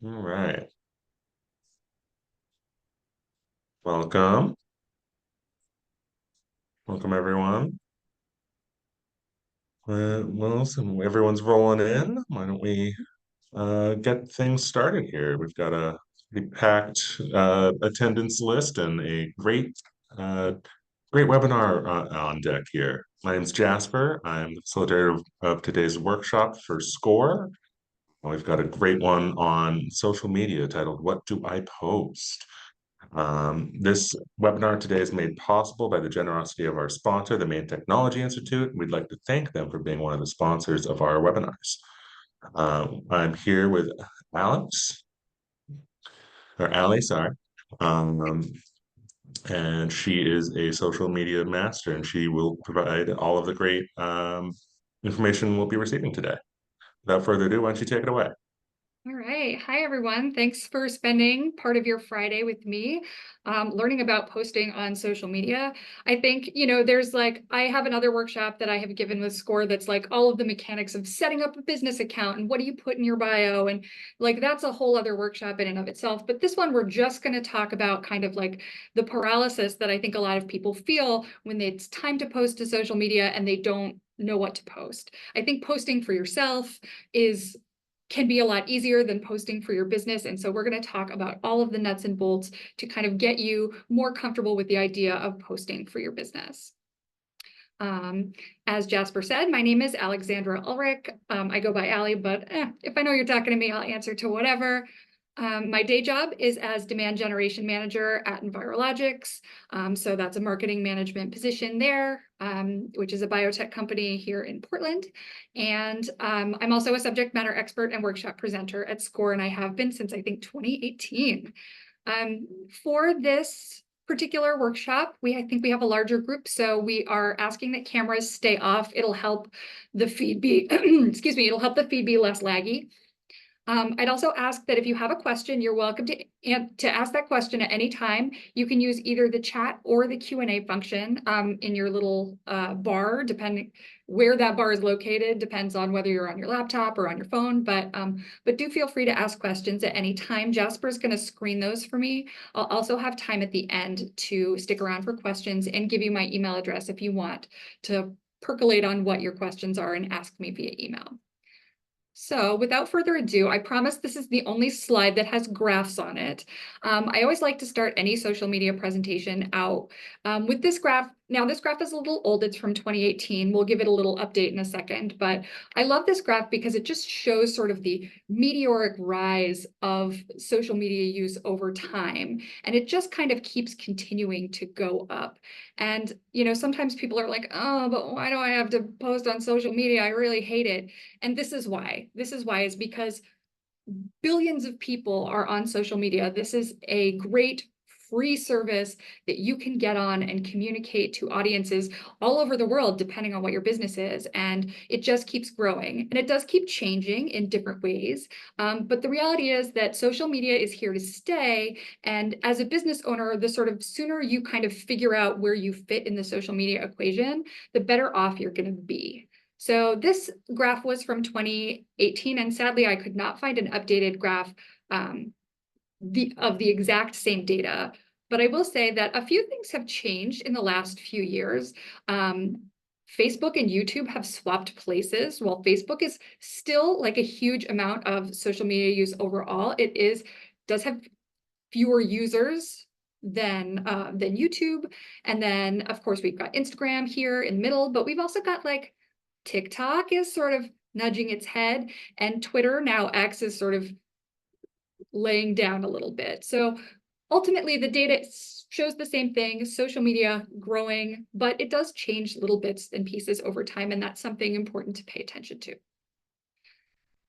All right. Welcome. Welcome, everyone. So everyone's rolling in. Why don't we get things started here? We've got a pretty packed attendance list and a uh, great webinar on deck here. My name's Jasper. I'm the facilitator of today's workshop for SCORE. We've got a great one on social media titled, "What Do I Post?" This webinar today is made possible by the generosity of our sponsor, the Maine Technology Institute. We'd like to thank them for being one of the sponsors of our webinars. I'm here with Alex, or Ali, sorry. Um, and she is a social media master, and she will provide all of the great information we'll be receiving today. Without further ado, why don't you take it away? All right. Hi, everyone. Thanks for spending part of your Friday with me, learning about posting on social media. I think, I have another workshop that I have given with SCORE that's like all of the mechanics of setting up a business account and what do you put in your bio. And like that's a whole other workshop in and of itself. But this one, we're just going to talk about kind of like the paralysis that I think a lot of people feel when it's time to post to social media and they don't know what to post. I think posting for yourself can be a lot easier than posting for your business. And so we're going to talk about all of the nuts and bolts to kind of get you more comfortable with the idea of posting for your business. As Jasper said, my name is Alexandra Ulrich. I go by Ali, but if I know you're talking to me, I'll answer to whatever. My day job is as demand generation manager at Envirologics. So that's a marketing management position there, which is a biotech company here in Portland. And I'm also a subject matter expert and workshop presenter at SCORE, and I have been since I think 2018. For this particular workshop, I think we have a larger group, so we are asking that cameras stay off. It'll help the feed be, excuse me, it'll help the feed be less laggy. I'd also ask that if you have a question, you're welcome to ask that question at any time. You can use either the chat or the Q&A function in your little bar, depending where that bar is located, depends on whether you're on your laptop or on your phone, but do feel free to ask questions at any time. Jasper's going to screen those for me. I'll also have time at the end to stick around for questions and give you my email address if you want to percolate on what your questions are and ask me via email. So without further ado, I promise this is the only slide that has graphs on it. I always like to start any social media presentation out with this graph. Now, this graph is a little old. It's from 2018. We'll give it a little update in a second. But I love this graph because it just shows sort of the meteoric rise of social media use over time. And it just kind of keeps continuing to go up. And, sometimes people are like, oh, but why do I have to post on social media? I really hate it. And this is why. This is why is because billions of people are on social media. This is a great free service that you can get on and communicate to audiences all over the world, depending on what your business is. And it just keeps growing. And it does keep changing in different ways. But the reality is that social media is here to stay. And as a business owner, the sort of sooner you kind of figure out where you fit in the social media equation, the better off you're going to be. So this graph was from 2018, and sadly, I could not find an updated graph of the exact same data. But I will say that a few things have changed in the last few years. Facebook and YouTube have swapped places. While Facebook is still like a huge amount of social media use overall, does have fewer users than YouTube. And then, of course, we've got Instagram here in the middle, but we've also got like TikTok is sort of nudging its head, and Twitter, now X, is sort of laying down a little bit. So ultimately, the data shows the same thing, social media growing, but it does change little bits and pieces over time, and that's something important to pay attention to.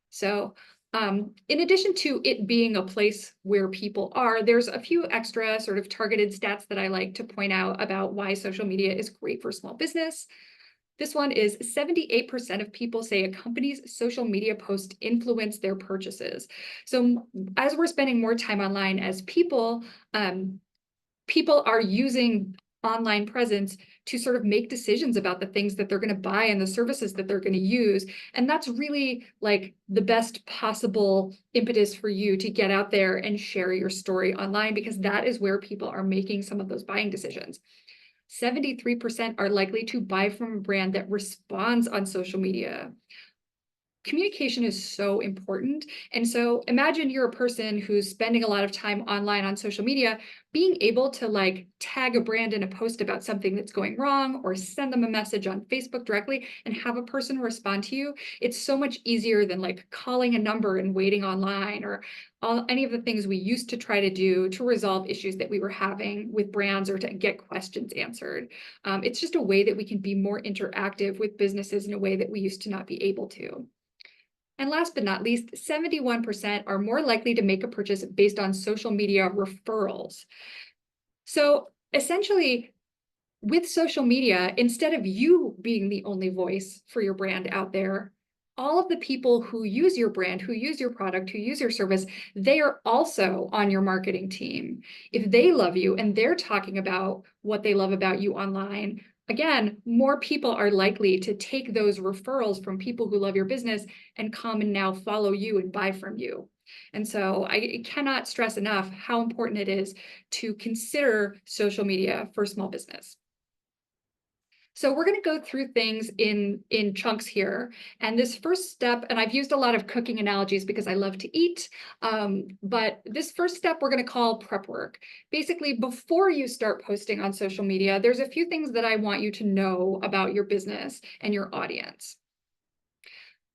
So in addition to it being a place where people are, there's a few extra sort of targeted stats that I like to point out about why social media is great for small business. This one is 78% of people say a company's social media posts influence their purchases. So as we're spending more time online as people, people are using online presence to sort of make decisions about the things that they're going to buy and the services that they're going to use. And that's really like the best possible impetus for you to get out there and share your story online, because that is where people are making some of those buying decisions. 73% are likely to buy from a brand that responds on social media. Communication is so important. And so imagine you're a person who's spending a lot of time online on social media, being able to like tag a brand in a post about something that's going wrong, or send them a message on Facebook directly and have a person respond to you. It's so much easier than like calling a number and waiting online, or any of the things we used to try to do to resolve issues that we were having with brands or to get questions answered. It's just a way that we can be more interactive with businesses in a way that we used to not be able to. And last but not least, 71% are more likely to make a purchase based on social media referrals. So essentially, with social media, instead of you being the only voice for your brand out there, all of the people who use your brand, who use your product, who use your service, they are also on your marketing team. If they love you and they're talking about what they love about you online, again, more people are likely to take those referrals from people who love your business and come and now follow you and buy from you. And so I cannot stress enough how important it is to consider social media for small business. So we're going to go through things in chunks here. And this first step, and I've used a lot of cooking analogies because I love to eat, but this first step we're going to call prep work. Basically, before you start posting on social media, there's a few things that I want you to know about your business and your audience.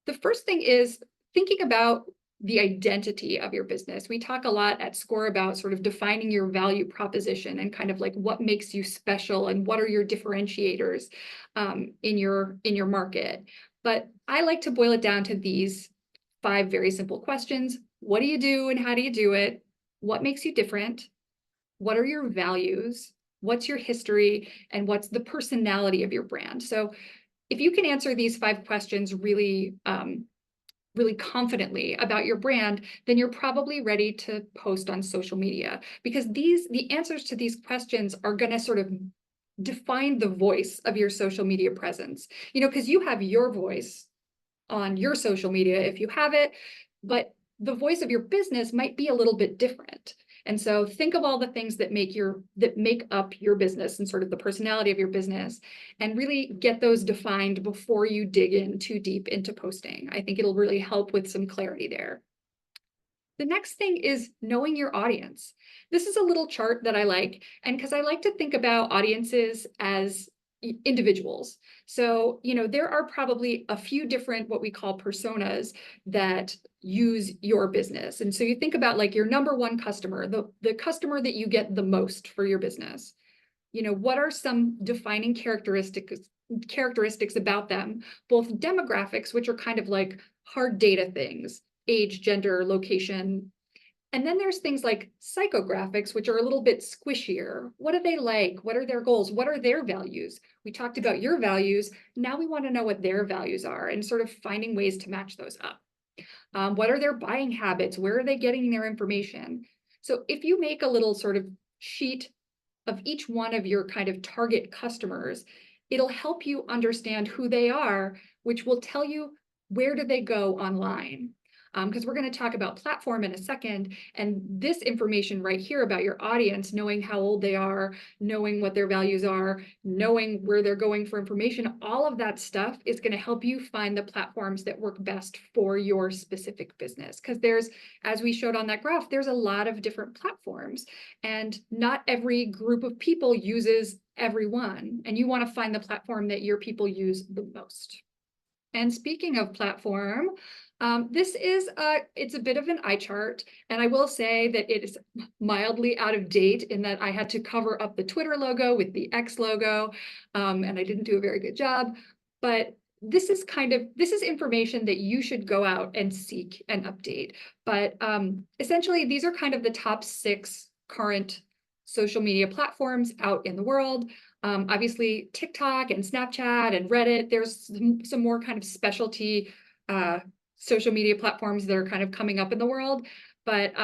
The first thing is thinking about the identity of your business. We talk a lot at SCORE about sort of defining your value proposition and kind of like what makes you special and what are your differentiators in your market. But I like to boil it down to these 5 very simple questions. What do you do and how do you do it? What makes you different? What are your values? What's your history? And what's the personality of your brand? So if you can answer these 5 questions really confidently about your brand, then you're probably ready to post on social media, because the answers to these questions are going to sort of define the voice of your social media presence. You know, because you have your voice on your social media if you have it, but the voice of your business might be a little bit different. And so think of all the things that make up your business and sort of the personality of your business, and really get those defined before you dig in too deep into posting. I think it'll really help with some clarity there. The next thing is knowing your audience. This is a little chart that I like, and because I like to think about audiences as individuals. So, you know, there are probably a few different what we call personas that use your business. And so you think about like your number one customer, the customer that you get the most for your business. You know, what are some defining characteristics about them, both demographics, which are kind of like hard data things, age, gender, location. And then there's things like psychographics, which are a little bit squishier. What do they like? What are their goals? What are their values? We talked about your values. Now we want to know what their values are and sort of finding ways to match those up. What are their buying habits? Where are they getting their information? So if you make a little sort of sheet of each one of your kind of target customers, it'll help you understand who they are, which will tell you where do they go online. Because we're going to talk about platform in a second, and this information right here about your audience, knowing how old they are, knowing what their values are, knowing where they're going for information, all of that stuff is going to help you find the platforms that work best for your specific business. Because there's, as we showed on that graph, there's a lot of different platforms, and not every group of people uses every one, and you want to find the platform that your people use the most. And speaking of platform, this is it's a bit of an eye chart, and I will say that it is mildly out of date in that I had to cover up the Twitter logo with the X logo, and I didn't do a very good job. But this is information that you should go out and seek and update. But essentially, these are kind of the top 6 current social media platforms out in the world. Obviously, TikTok and Snapchat and Reddit. There's some more kind of specialty social media platforms that are kind of coming up in the world, but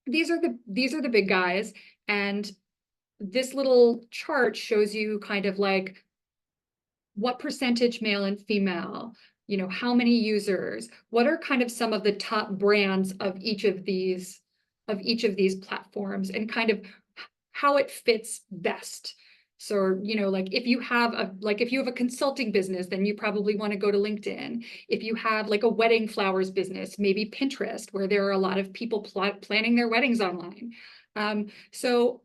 these are the big guys. And this little chart shows you kind of like what percentage male and female, you know, how many users, what are kind of some of the top brands of each of these platforms, and kind of how it fits best. So, you know, like if you have a consulting business, then you probably want to go to LinkedIn. If you have like a wedding flowers business, maybe Pinterest, where there are a lot of people planning their weddings online. So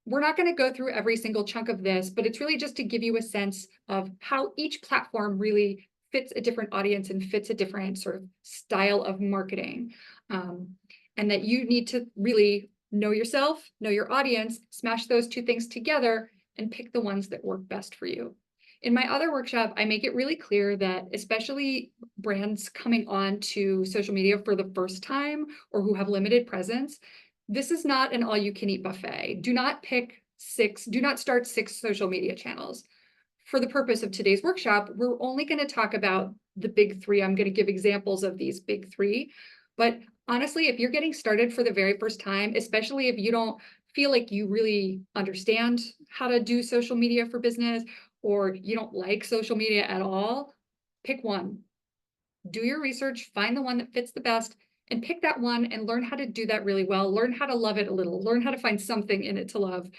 we're not going to go through every single chunk of this, but it's really just to give you a sense of how each platform really fits a different audience and fits a different sort of style of marketing. And that you need to really know yourself, know your audience, smash those two things together, and pick the ones that work best for you. In my other workshop, I make it really clear that especially brands coming on to social media for the first time or who have limited presence, this is not an all-you-can-eat buffet. Do not start 6 social media channels. For the purpose of today's workshop, we're only going to talk about the big 3. I'm going to give examples of these big 3. But honestly, if you're getting started for the very first time, especially if you don't feel like you really understand how to do social media for business, or you don't like social media at all, pick one. Do your research, find the one that fits the best, and pick that one and learn how to do that really well. Learn how to love it a little, learn how to find something in it to love.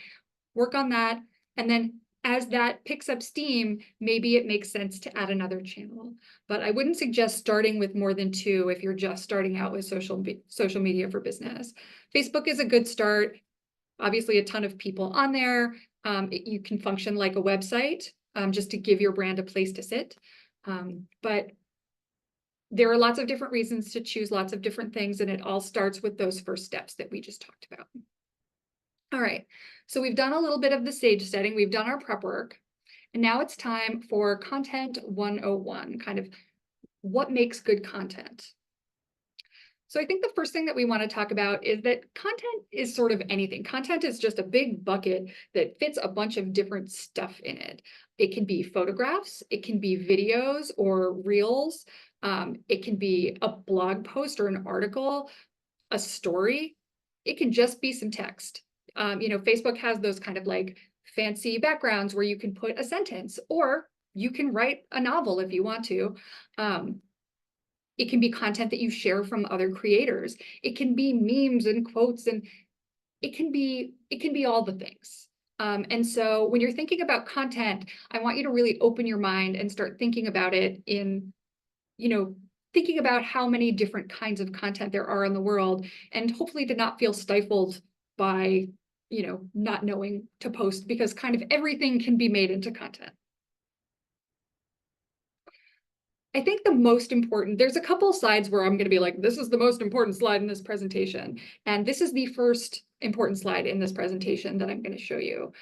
Work on that. And then as that picks up steam, maybe it makes sense to add another channel. But I wouldn't suggest starting with more than 2 if you're just starting out with social media for business. Facebook is a good start. Obviously, a ton of people on there. You can function like a website, just to give your brand a place to sit. But there are lots of different reasons to choose lots of different things, and it all starts with those first steps that we just talked about. All right, so we've done a little bit of the stage setting, we've done our prep work, and now it's time for content 101, kind of what makes good content. So I think the first thing that we want to talk about is that content is sort of anything. Content is just a big bucket that fits a bunch of different stuff in it. It can be photographs, it can be videos or reels, it can be a blog post or an article, a story. It can just be some text. You know, Facebook has those kind of like fancy backgrounds where you can put a sentence, or you can write a novel if you want to. It can be content that you share from other creators. It can be memes and quotes, and it can be all the things. And so when you're thinking about content, I want you to really open your mind and start thinking about it in, you know, thinking about how many different kinds of content there are in the world, and hopefully to not feel stifled by, you know, not knowing to post, because kind of everything can be made into content. I think the most important, there's a couple slides where I'm going to be like, this is the most important slide in this presentation. And this is the first important slide in this presentation that I'm going to show you.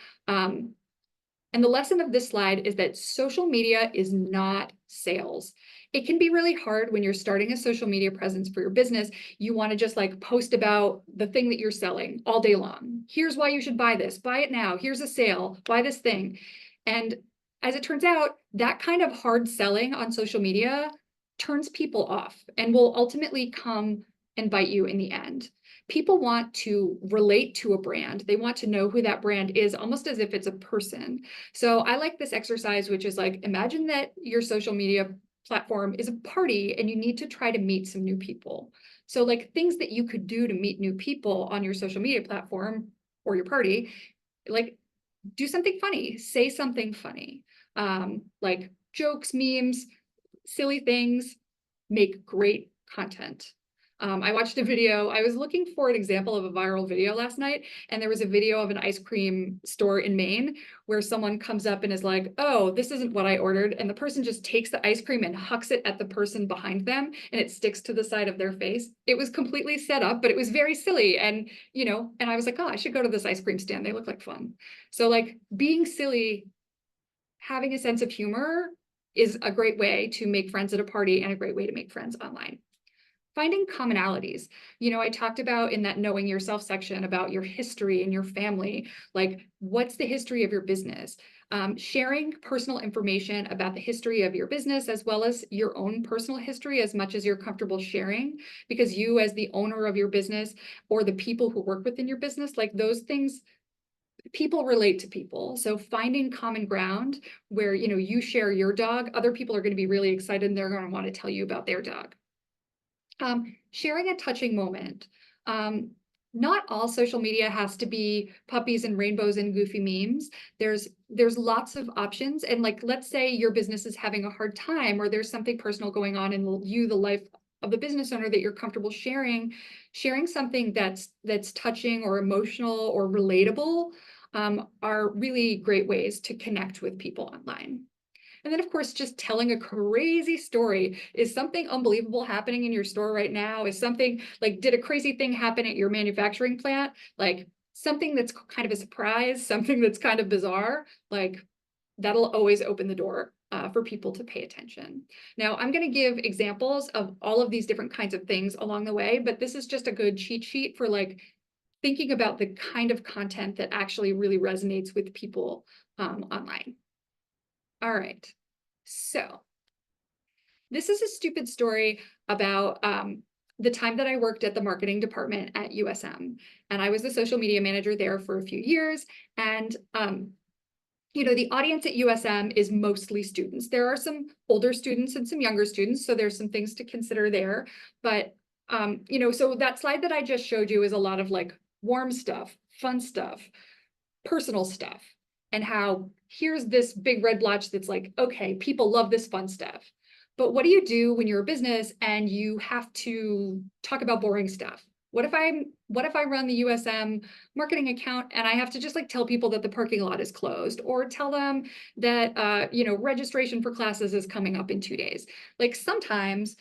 And the lesson of this slide is that social media is not sales. It can be really hard when you're starting a social media presence for your business. You want to just like post about the thing that you're selling all day long. Here's why you should buy this, buy it now, here's a sale, buy this thing. And as it turns out, that kind of hard selling on social media turns people off and will ultimately come and bite you in the end. People want to relate to a brand. They want to know who that brand is, almost as if it's a person. So I like this exercise, which is like, imagine that your social media platform is a party and you need to try to meet some new people. So like things that you could do to meet new people on your social media platform or your party, like do something funny, say something funny, like jokes, memes, silly things, make great content. I watched a video, I was looking for an example of a viral video last night, and there was a video of an ice cream store in Maine where someone comes up and is like, oh, this isn't what I ordered. And the person just takes the ice cream and hucks it at the person behind them, and it sticks to the side of their face. It was completely set up, but it was very silly. And, you know, and I was like, oh, I should go to this ice cream stand. They look like fun. So like being silly, having a sense of humor is a great way to make friends at a party and a great way to make friends online. Finding commonalities. You know, I talked about in that knowing yourself section about your history and your family, like what's the history of your business? Sharing personal information about the history of your business as well as your own personal history as much as you're comfortable sharing, because you as the owner of your business or the people who work within your business, like those things people relate to people. So finding common ground where, you know, you share your dog, other people are going to be really excited and they're going to want to tell you about their dog. Sharing a touching moment. Not all social media has to be puppies and rainbows and goofy memes. There's lots of options. And like, let's say your business is having a hard time, or there's something personal going on in you, the life of the business owner, that you're comfortable sharing something that's touching or emotional or relatable, are really great ways to connect with people online. And then, of course, just telling a crazy story. Is something unbelievable happening in your store right now? Is something like, did a crazy thing happen at your manufacturing plant? Like something that's kind of a surprise, something that's kind of bizarre, like that'll always open the door for people to pay attention. Now, I'm going to give examples of all of these different kinds of things along the way, but this is just a good cheat sheet for like thinking about the kind of content that actually really resonates with people online. All right, so this is a stupid story about the time that I worked at the marketing department at USM, and I was the social media manager there for a few years. And you know, the audience at USM is mostly students. There are some older students and some younger students, so there's some things to consider there. But you know, so that slide that I just showed you is a lot of like warm stuff, fun stuff, personal stuff, and how here's this big red blotch that's like, okay, people love this fun stuff. But what do you do when you're a business and you have to talk about boring stuff? What if I run the USM marketing account and I have to just like tell people that the parking lot is closed, or tell them that you know, registration for classes is coming up in 2 days? Like sometimes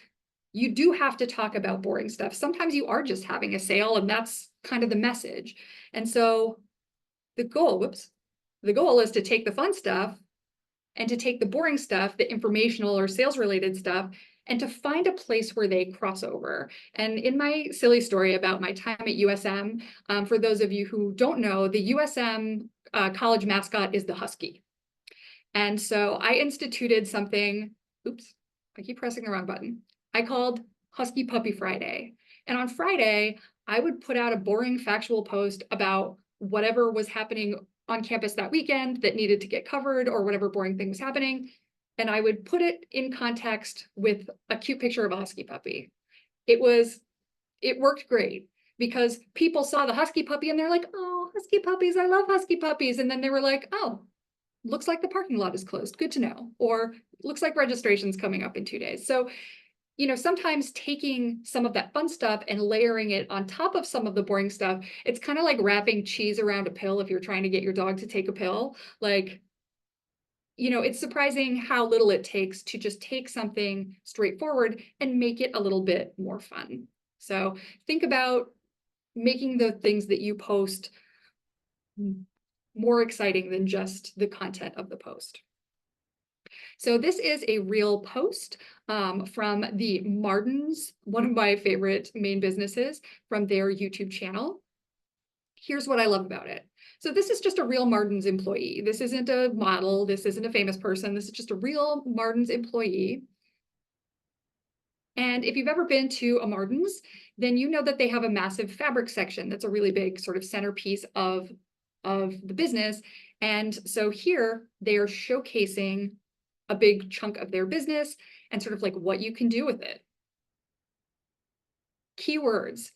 you do have to talk about boring stuff. Sometimes you are just having a sale and that's kind of the message. And so the goal is to take the fun stuff and to take the boring stuff, the informational or sales related stuff, and to find a place where they cross over. And in my silly story about my time at USM, for those of you who don't know, the USM college mascot is the Husky. And so I instituted something, oops, I keep pressing the wrong button. I called Husky Puppy Friday. And on Friday, I would put out a boring factual post about whatever was happening on campus that weekend that needed to get covered, or whatever boring thing was happening. And I would put it in context with a cute picture of a husky puppy. It worked great because people saw the husky puppy and they're like, oh, husky puppies, I love husky puppies. And then they were like, oh, looks like the parking lot is closed. Good to know. Or looks like registration's coming up in 2 days. So, you know, sometimes taking some of that fun stuff and layering it on top of some of the boring stuff, it's kind of like wrapping cheese around a pill if you're trying to get your dog to take a pill. Like, you know, it's surprising how little it takes to just take something straightforward and make it a little bit more fun. So think about making the things that you post more exciting than just the content of the post. So this is a real post from the Mardens, one of my favorite main businesses, from their YouTube channel. Here's what I love about it. So this is just a real Mardens employee. This isn't a model. This isn't a famous person. This is just a real Mardens employee. And if you've ever been to a Mardens, then you know that they have a massive fabric section that's a really big sort of centerpiece of the business. And so here they are showcasing a big chunk of their business and sort of like what you can do with it. Keywords.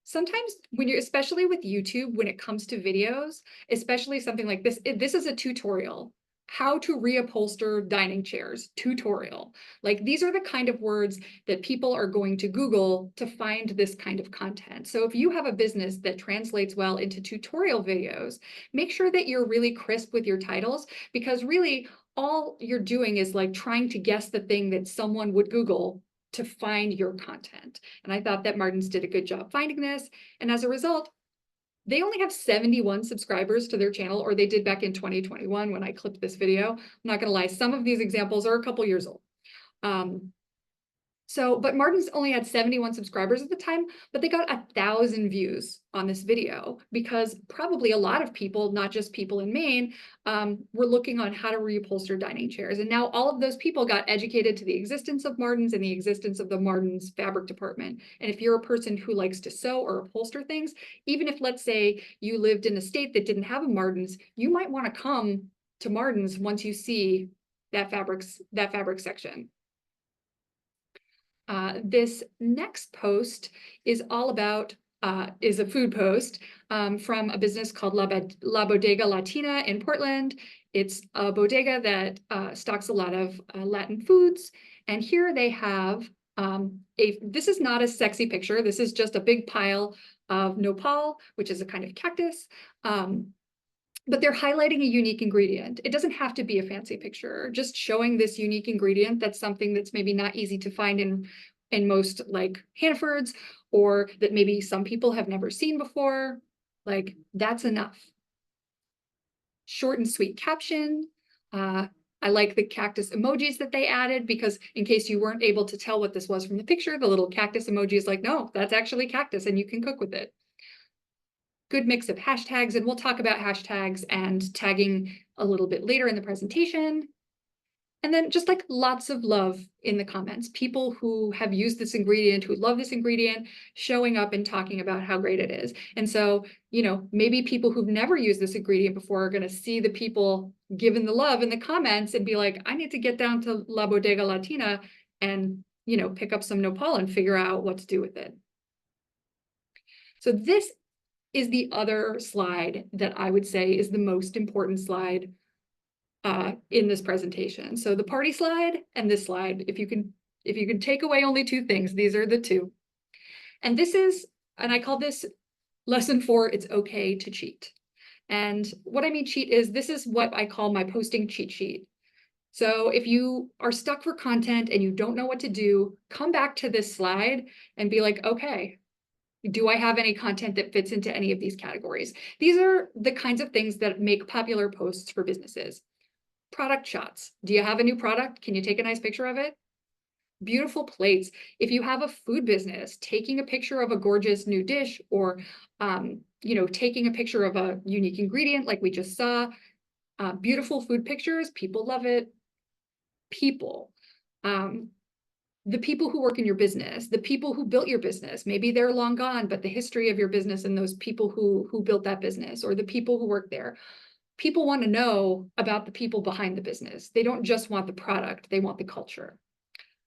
Sometimes when you're, especially with YouTube, when it comes to videos, especially something like this, this is a tutorial. How to reupholster dining chairs, tutorial. Like these are the kind of words that people are going to Google to find this kind of content. So if you have a business that translates well into tutorial videos, make sure that you're really crisp with your titles, because really all you're doing is like trying to guess the thing that someone would Google to find your content. And I thought that Mardens did a good job finding this. And as a result, they only have 71 subscribers to their channel, or they did back in 2021 when I clipped this video. I'm not gonna lie, some of these examples are a couple years old. So, but Martin's only had 71 subscribers at the time, but they got 1,000 views on this video because probably a lot of people, not just people in Maine, were looking on how to reupholster dining chairs. And now all of those people got educated to the existence of Martin's and the existence of the Martin's fabric department. And if you're a person who likes to sew or upholster things, even if, let's say, you lived in a state that didn't have a Martin's, you might want to come to Martin's once you see that fabric section. This next post is all about, is a food post from a business called La Bodega Latina in Portland. It's a bodega that stocks a lot of Latin foods. And here they have this is not a sexy picture. This is just a big pile of nopal, which is a kind of cactus. But they're highlighting a unique ingredient. It doesn't have to be a fancy picture, just showing this unique ingredient that's something that's maybe not easy to find in most like Hannaford's, or that maybe some people have never seen before. Like, that's enough. Short and sweet caption. I like the cactus emojis that they added, because in case you weren't able to tell what this was from the picture, the little cactus emoji is like, no, that's actually cactus and you can cook with it. Good mix of hashtags, and we'll talk about hashtags and tagging a little bit later in the presentation. And then just like lots of love in the comments, people who have used this ingredient, who love this ingredient, showing up and talking about how great it is. And so, you know, maybe people who've never used this ingredient before are going to see the people giving the love in the comments and be like, I need to get down to La Bodega Latina and, you know, pick up some nopal and figure out what to do with it. So this is the other slide that I would say is the most important slide in this presentation. So the party slide and this slide, if you can take away only two things, these are the two. And this is, and I call this lesson 4, it's okay to cheat. And what I mean cheat is, this is what I call my posting cheat sheet. So if you are stuck for content and you don't know what to do, come back to this slide and be like, okay, do I have any content that fits into any of these categories? These are the kinds of things that make popular posts for businesses. Product shots. Do you have a new product? Can you take a nice picture of it? Beautiful plates. If you have a food business, taking a picture of a gorgeous new dish, or you know, taking a picture of a unique ingredient like we just saw. Beautiful food pictures, people love it. People. The people who work in your business, the people who built your business, maybe they're long gone, but the history of your business and those people who built that business, or the people who work there. People want to know about the people behind the business. They don't just want the product, they want the culture.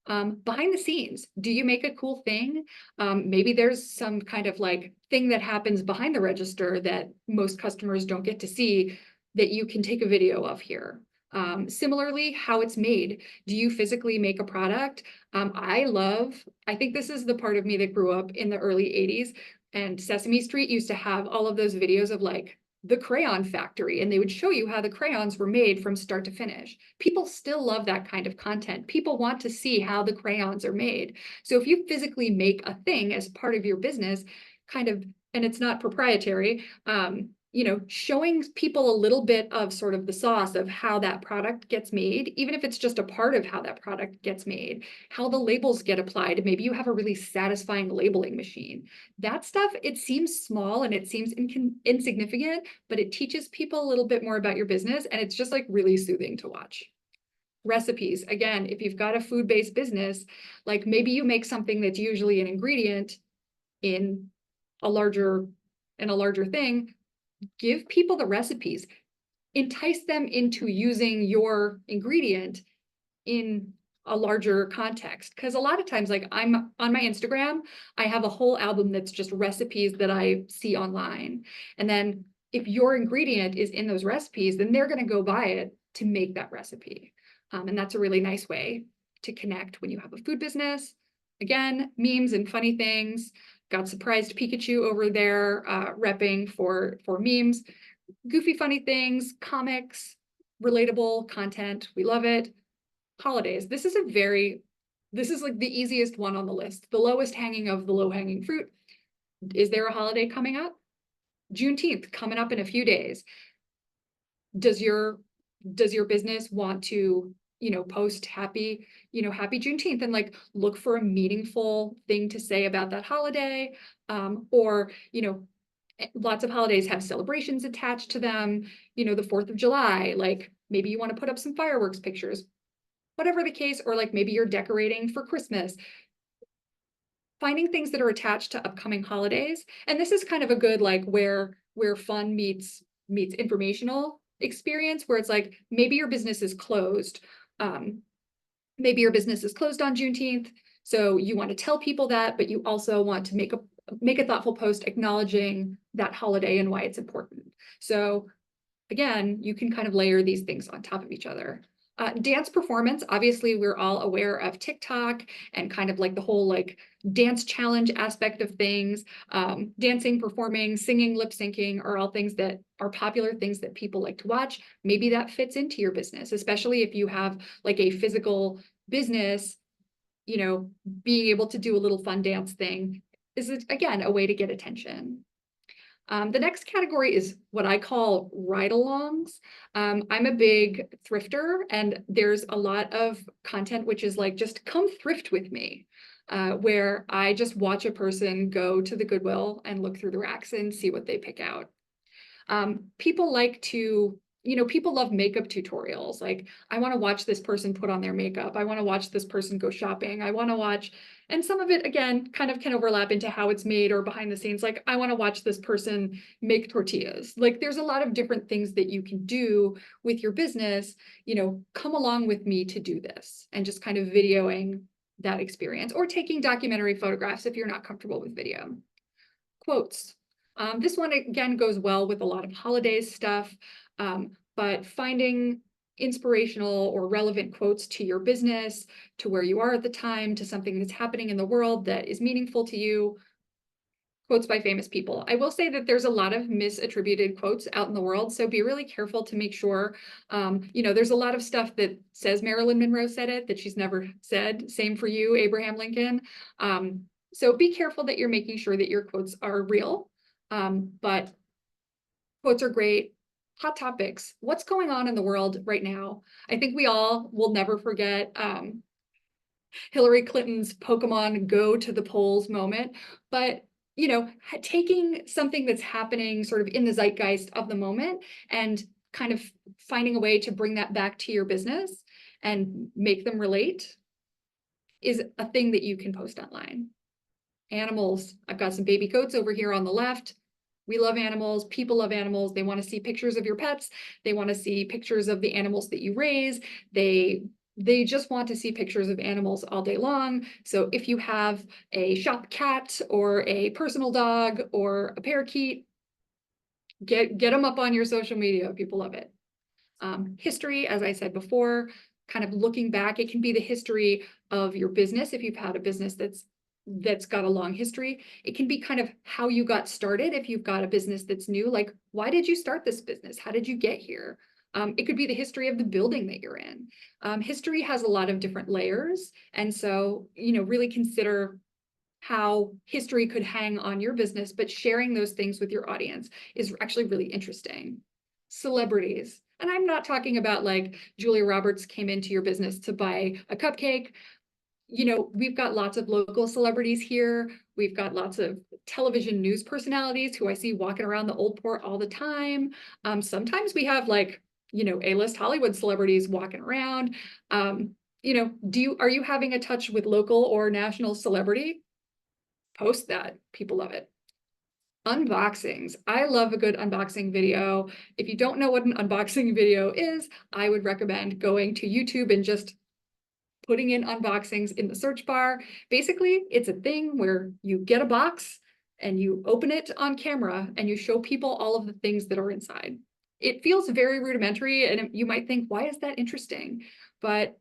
Behind the scenes, do you make a cool thing? Maybe there's some kind of like thing that happens behind the register that most customers don't get to see that you can take a video of here. Similarly, how it's made. Do you physically make a product? I think this is the part of me that grew up in the early 80s, and Sesame Street used to have all of those videos of like the crayon factory, and they would show you how the crayons were made from start to finish. People still love that kind of content. People want to see how the crayons are made. So if you physically make a thing as part of your business, kind of, and it's not proprietary, you know, showing people a little bit of sort of the sauce of how that product gets made, even if it's just a part of how that product gets made, how the labels get applied. Maybe you have a really satisfying labeling machine. That stuff, it seems small and it seems insignificant, but it teaches people a little bit more about your business, and it's just like really soothing to watch. Recipes, again, if you've got a food-based business, like maybe you make something that's usually an ingredient in a larger thing, give people the recipes, entice them into using your ingredient in a larger context. Because a lot of times, like I'm on my Instagram, I have a whole album that's just recipes that I see online. And then if your ingredient is in those recipes, then they're going to go buy it to make that recipe. And that's a really nice way to connect when you have a food business. Again, memes and funny things. Got surprised Pikachu over there repping for memes. Goofy, funny things, comics, relatable content. We love it. Holidays. This is like the easiest one on the list. The lowest hanging of the low hanging fruit. Is there a holiday coming up? Juneteenth coming up in a few days. Does your business want to post happy Juneteenth, and like look for a meaningful thing to say about that holiday. Or lots of holidays have celebrations attached to them. The 4th of July, like maybe you want to put up some fireworks pictures, whatever the case, or like maybe you're decorating for Christmas. Finding things that are attached to upcoming holidays. And this is kind of a good like where fun meets informational experience, where it's like maybe your business is closed. Maybe your business is closed on Juneteenth, so you want to tell people that, but you also want to make a thoughtful post acknowledging that holiday and why it's important. So again, you can kind of layer these things on top of each other. Dance performance, obviously we're all aware of TikTok and kind of like the whole like dance challenge aspect of things. Dancing, performing, singing, lip syncing are all things that are popular things that people like to watch. Maybe that fits into your business, especially if you have like a physical business. Being able to do a little fun dance thing is, again, a way to get attention. The next category is what I call ride-alongs. I'm a big thrifter, and there's a lot of content which is like, just come thrift with me, where I just watch a person go to the Goodwill and look through the racks and see what they pick out. People like to, people love makeup tutorials. Like, I want to watch this person put on their makeup. I want to watch this person go shopping. I want to watch, and some of it, again, kind of can overlap into how it's made or behind the scenes. Like, I want to watch this person make tortillas. Like, there's a lot of different things that you can do with your business. Come along with me to do this, and just kind of videoing that experience, or taking documentary photographs if you're not comfortable with video. Quotes. This one, again, goes well with a lot of holidays stuff, but finding inspirational or relevant quotes to your business, to where you are at the time, to something that's happening in the world that is meaningful to you. Quotes by famous people. I will say that there's a lot of misattributed quotes out in the world, so be really careful to make sure. There's a lot of stuff that says Marilyn Monroe said it that she's never said. Same for you, Abraham Lincoln. So be careful that you're making sure that your quotes are real. But quotes are great. Hot topics. What's going on in the world right now? I think we all will never forget Hillary Clinton's Pokemon Go to the polls moment. But, taking something that's happening sort of in the zeitgeist of the moment and kind of finding a way to bring that back to your business and make them relate is a thing that you can post online. Animals. I've got some baby goats over here on the left. We love animals. People love animals. They want to see pictures of your pets. They want to see pictures of the animals that you raise. They just want to see pictures of animals all day long. So if you have a shop cat or a personal dog or a parakeet, get them up on your social media. People love it. History, as I said before, kind of looking back, it can be the history of your business. If you've had a business that's got a long history, it can be kind of how you got started. If you've got a business that's new, like, why did you start this business? How did you get here? It could be the history of the building that you're in. History has a lot of different layers. And so, really consider how history could hang on your business, but sharing those things with your audience is actually really interesting. Celebrities. And I'm not talking about like Julia Roberts came into your business to buy a cupcake. We've got lots of local celebrities here. We've got lots of television news personalities who I see walking around the Old Port all the time. Sometimes we have like, A-list Hollywood celebrities walking around. Are you having a touch with local or national celebrity? Post that. People love it. Unboxings. I love a good unboxing video. If you don't know what an unboxing video is, I would recommend going to YouTube and just putting in unboxings in the search bar. Basically, it's a thing where you get a box and you open it on camera and you show people all of the things that are inside. It feels very rudimentary, and you might think, why is that interesting? But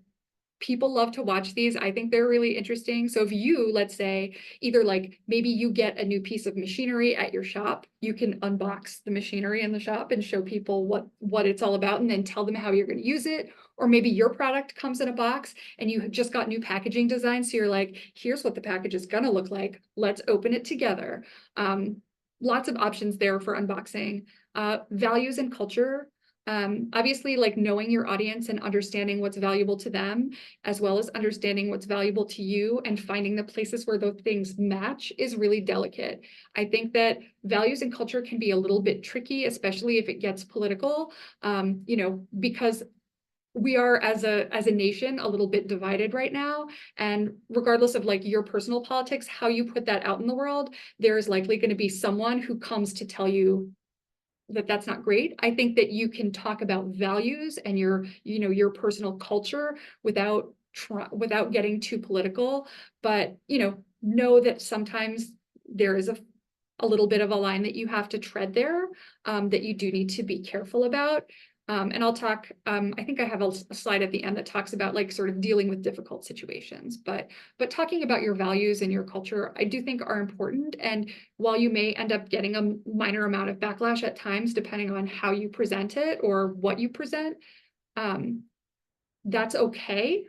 people love to watch these. I think they're really interesting. So if you, let's say, either like maybe you get a new piece of machinery at your shop, you can unbox the machinery in the shop and show people what it's all about, and then tell them how you're going to use it. Or maybe your product comes in a box and you just got new packaging design. So you're like, here's what the package is going to look like. Let's open it together. Lots of options there for unboxing. Values and culture. Obviously, like knowing your audience and understanding what's valuable to them, as well as understanding what's valuable to you and finding the places where those things match is really delicate. I think that values and culture can be a little bit tricky, especially if it gets political, because we are as a nation a little bit divided right now, and regardless of like your personal politics, how you put that out in the world, there is likely going to be someone who comes to tell you that that's not great. I think that you can talk about values and your personal culture without getting too political, but know that sometimes there is a little bit of a line that you have to tread there, that you do need to be careful about. And I'll talk, I think I have a slide at the end that talks about like sort of dealing with difficult situations, but talking about your values and your culture, I do think are important. And while you may end up getting a minor amount of backlash at times, depending on how you present it or what you present, that's okay.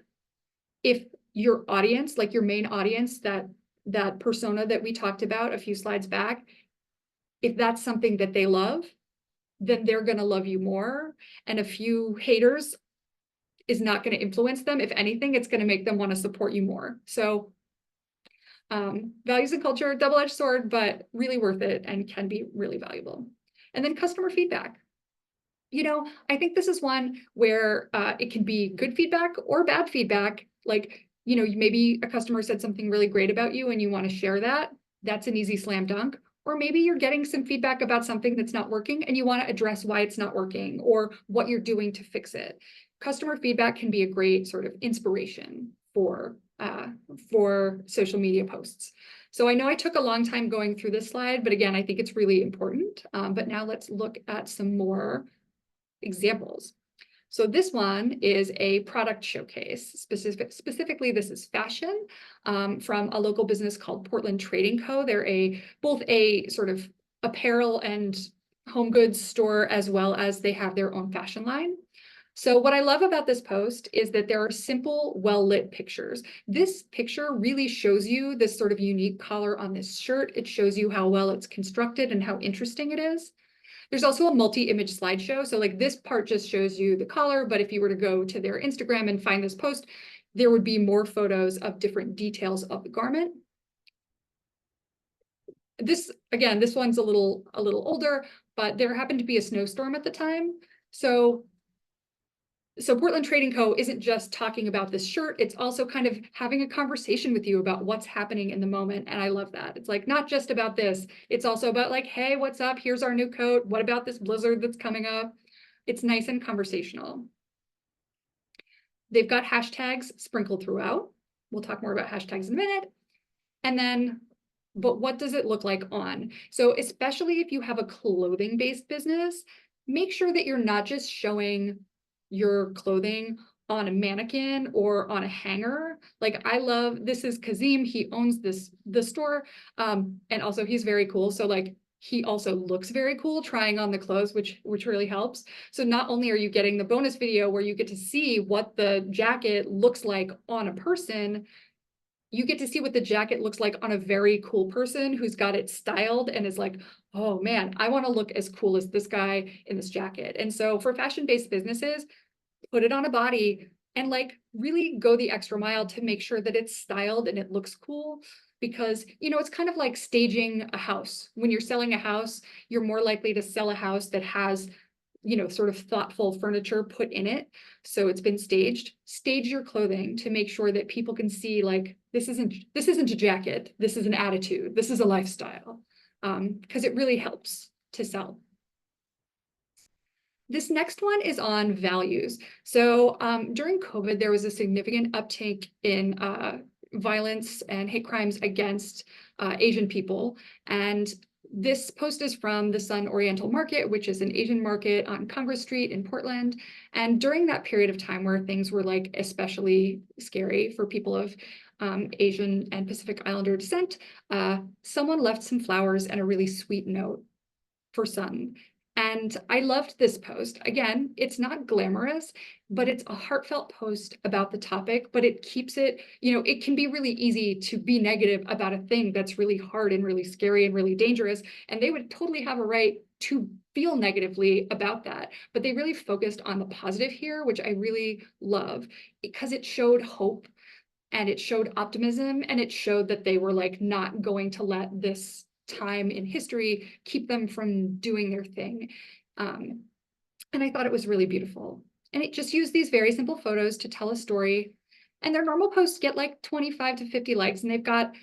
If your audience, like your main audience, that persona that we talked about a few slides back, if that's something that they love, then they're going to love you more. And a few haters is not going to influence them. If anything, it's going to make them want to support you more. So values and culture, double-edged sword, but really worth it and can be really valuable. And then customer feedback. I think this is one where it can be good feedback or bad feedback. Like, maybe a customer said something really great about you and you want to share that. That's an easy slam dunk. Or maybe you're getting some feedback about something that's not working and you want to address why it's not working or what you're doing to fix it. Customer feedback can be a great sort of inspiration for social media posts. So I know I took a long time going through this slide, but again, I think it's really important. But now let's look at some more examples. So this one is a product showcase. Specifically, this is fashion from a local business called Portland Trading Co. They're both a sort of apparel and home goods store, as well as they have their own fashion line. So what I love about this post is that there are simple, well-lit pictures. This picture really shows you this sort of unique collar on this shirt. It shows you how well it's constructed and how interesting it is. There's also a multi-image slideshow. So like this part just shows you the collar, but if you were to go to their Instagram and find this post, there would be more photos of different details of the garment. This one's a little older, but there happened to be a snowstorm at the time. So Portland Trading Co. isn't just talking about this shirt, it's also kind of having a conversation with you about what's happening in the moment. And I love that. It's like not just about this, it's also about like, hey, what's up? Here's our new coat. What about this blizzard that's coming up? It's nice and conversational. They've got hashtags sprinkled throughout. We'll talk more about hashtags in a minute. And then, but what does it look like on? So especially if you have a clothing-based business, make sure that you're not just showing your clothing on a mannequin or on a hanger. Like this is Kazim, he owns the store, and also he's very cool. So like he also looks very cool trying on the clothes, which really helps. So not only are you getting the bonus video where you get to see what the jacket looks like on a person, you get to see what the jacket looks like on a very cool person who's got it styled and is like, oh man, I want to look as cool as this guy in this jacket. And so for fashion-based businesses, put it on a body and like really go the extra mile to make sure that it's styled and it looks cool. Because, it's kind of like staging a house. When you're selling a house, you're more likely to sell a house that has sort of thoughtful furniture put in it. So it's been staged. Stage your clothing to make sure that people can see like, this isn't a jacket. This is an attitude. This is a lifestyle. Because it really helps to sell. This next one is on values. So during COVID, there was a significant uptick in violence and hate crimes against Asian people. And this post is from the Sun Oriental Market, which is an Asian market on Congress Street in Portland. And during that period of time where things were like especially scary for people of Asian and Pacific Islander descent, someone left some flowers and a really sweet note for Sun. And I loved this post. Again, it's not glamorous, but it's a heartfelt post about the topic, but it keeps it, it can be really easy to be negative about a thing that's really hard and really scary and really dangerous. And they would totally have a right to feel negatively about that. But they really focused on the positive here, which I really love, because it showed hope and it showed optimism, and it showed that they were like not going to let this time in history keep them from doing their thing. And I thought it was really beautiful. And it just used these very simple photos to tell a story. And their normal posts get like 25 to 50 likes. And they've got,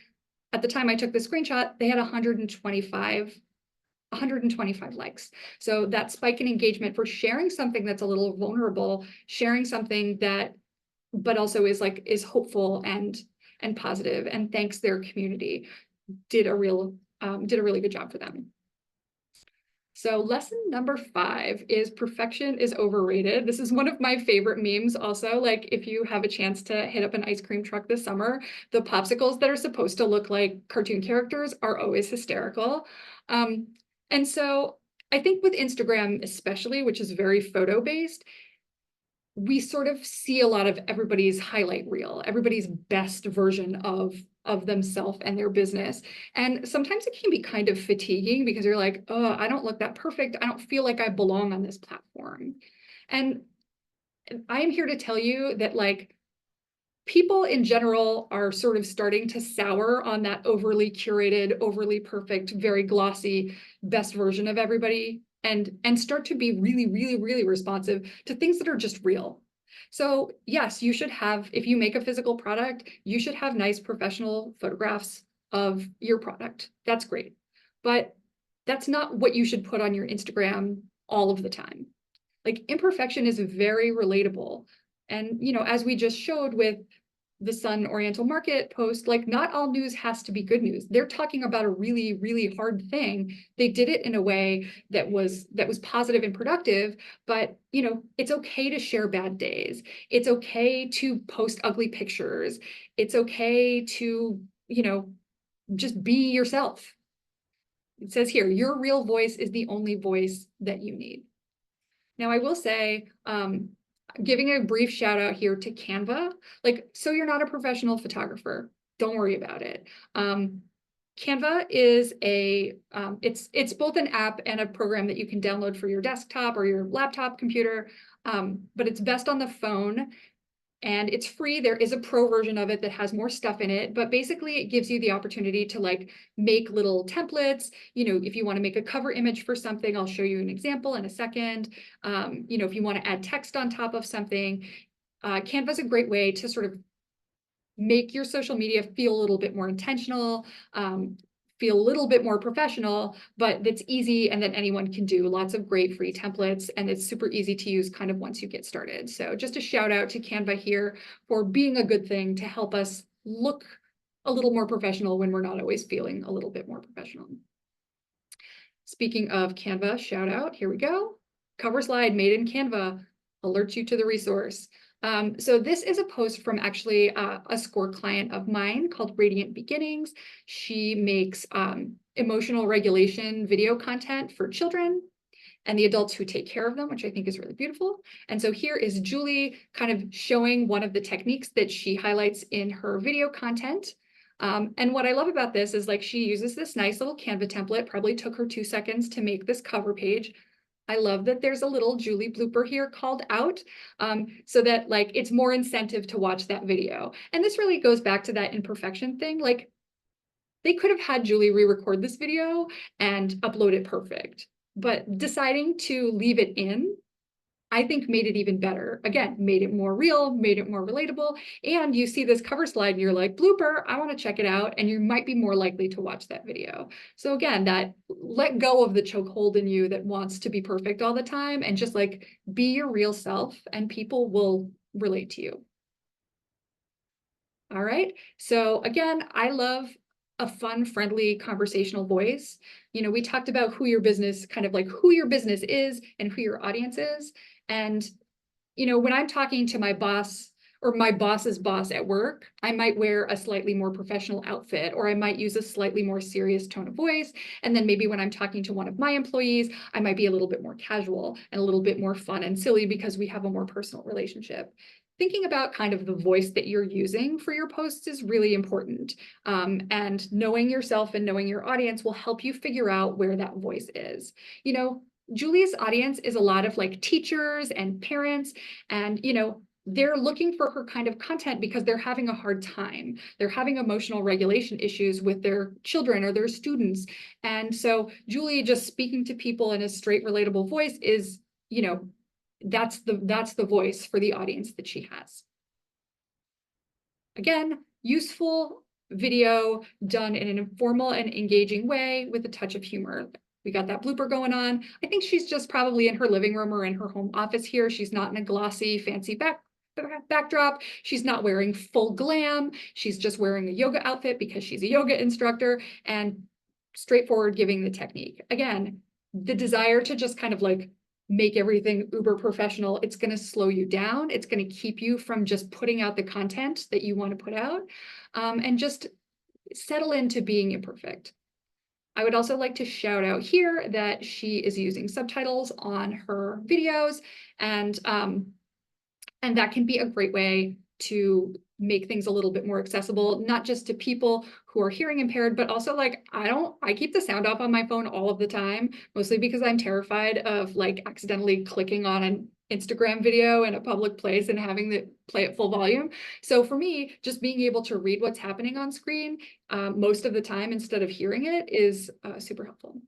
at the time I took the screenshot, they had 125 likes. So that spike in engagement for sharing something that's a little vulnerable, sharing something that, but also is hopeful and positive, and thanks their community, did a really good job for them. So lesson number 5 is perfection is overrated. This is one of my favorite memes also. Like, if you have a chance to hit up an ice cream truck this summer, the popsicles that are supposed to look like cartoon characters are always hysterical. And so I think with Instagram especially, which is very photo-based, we sort of see a lot of everybody's highlight reel, everybody's best version of themselves and their business. And sometimes it can be kind of fatiguing because you're like, oh, I don't look that perfect. I don't feel like I belong on this platform. And I am here to tell you that, like, people in general are sort of starting to sour on that overly curated, overly perfect, very glossy, best version of everybody, and start to be really, really, really responsive to things that are just real. So yes, you should have, if you make a physical product, you should have nice professional photographs of your product. That's great. But that's not what you should put on your Instagram all of the time. Like, imperfection is very relatable. And, as we just showed with the Sun Oriental Market post, like, not all news has to be good news. They're talking about a really, really hard thing. They did it in a way that was positive and productive, but it's okay to share bad days. It's okay to post ugly pictures. It's okay to, just be yourself. It says here, your real voice is the only voice that you need. Now, I will say, giving a brief shout out here to Canva. Like, so you're not a professional photographer, don't worry about it. Canva is it's both an app and a program that you can download for your desktop or your laptop computer, but it's best on the phone. And it's free. There is a pro version of it that has more stuff in it, but basically it gives you the opportunity to, like, make little templates. If you want to make a cover image for something, I'll show you an example in a second. If you want to add text on top of something, Canva is a great way to sort of make your social media feel a little bit more intentional, feel a little bit more professional, but that's easy and that anyone can do. Lots of great free templates, and it's super easy to use kind of once you get started. So just a shout out to Canva here for being a good thing to help us look a little more professional when we're not always feeling a little bit more professional. Speaking of Canva, shout out, here we go. Cover slide made in Canva, alerts you to the resource. So this is a post from actually a SCORE client of mine called Radiant Beginnings. She makes emotional regulation video content for children and the adults who take care of them, which I think is really beautiful. And so here is Julie kind of showing one of the techniques that she highlights in her video content. And what I love about this is, like, she uses this nice little Canva template, probably took her 2 seconds to make this cover page. I love that there's a little Julie blooper here called out, so that, like, it's more incentive to watch that video. And this really goes back to that imperfection thing. Like, they could have had Julie re-record this video and upload it perfect, but deciding to leave it in, I think, made it even better. Again, made it more real, made it more relatable. And you see this cover slide and you're like, blooper, I want to check it out. And you might be more likely to watch that video. So again, that let go of the chokehold in you that wants to be perfect all the time, and just, like, be your real self, and people will relate to you. All right. So again, I love a fun, friendly, conversational voice. We talked about who your business, kind of like who your business is and who your audience is. And, when I'm talking to my boss or my boss's boss at work, I might wear a slightly more professional outfit, or I might use a slightly more serious tone of voice. And then maybe when I'm talking to one of my employees, I might be a little bit more casual and a little bit more fun and silly because we have a more personal relationship. Thinking about kind of the voice that you're using for your posts is really important. And knowing yourself and knowing your audience will help you figure out where that voice is. You know, Julie's audience is a lot of like teachers and parents, and, you know, they're looking for her kind of content because they're having a hard time. They're having emotional regulation issues with their children or their students. And so Julie just speaking to people in a straight, relatable voice is, you know, that's the voice for the audience that she has. Again, useful video done in an informal and engaging way with a touch of humor. We got that blooper going on. I think she's just probably in her living room or in her home office here. She's not in a glossy, fancy backdrop. She's not wearing full glam. She's just wearing a yoga outfit because she's a yoga instructor, and straightforward giving the technique. Again, the desire to just kind of like make everything uber professional, it's going to slow you down. It's going to keep you from just putting out the content that you want to put out, and just settle into being imperfect. I would also like to shout out here that she is using subtitles on her videos, and that can be a great way to make things a little bit more accessible, not just to people who are hearing impaired, but also like, I keep the sound off on my phone all of the time, mostly because I'm terrified of like accidentally clicking on an Instagram video in a public place and having to play at full volume. So for me, just being able to read what's happening on screen most of the time instead of hearing it is super helpful.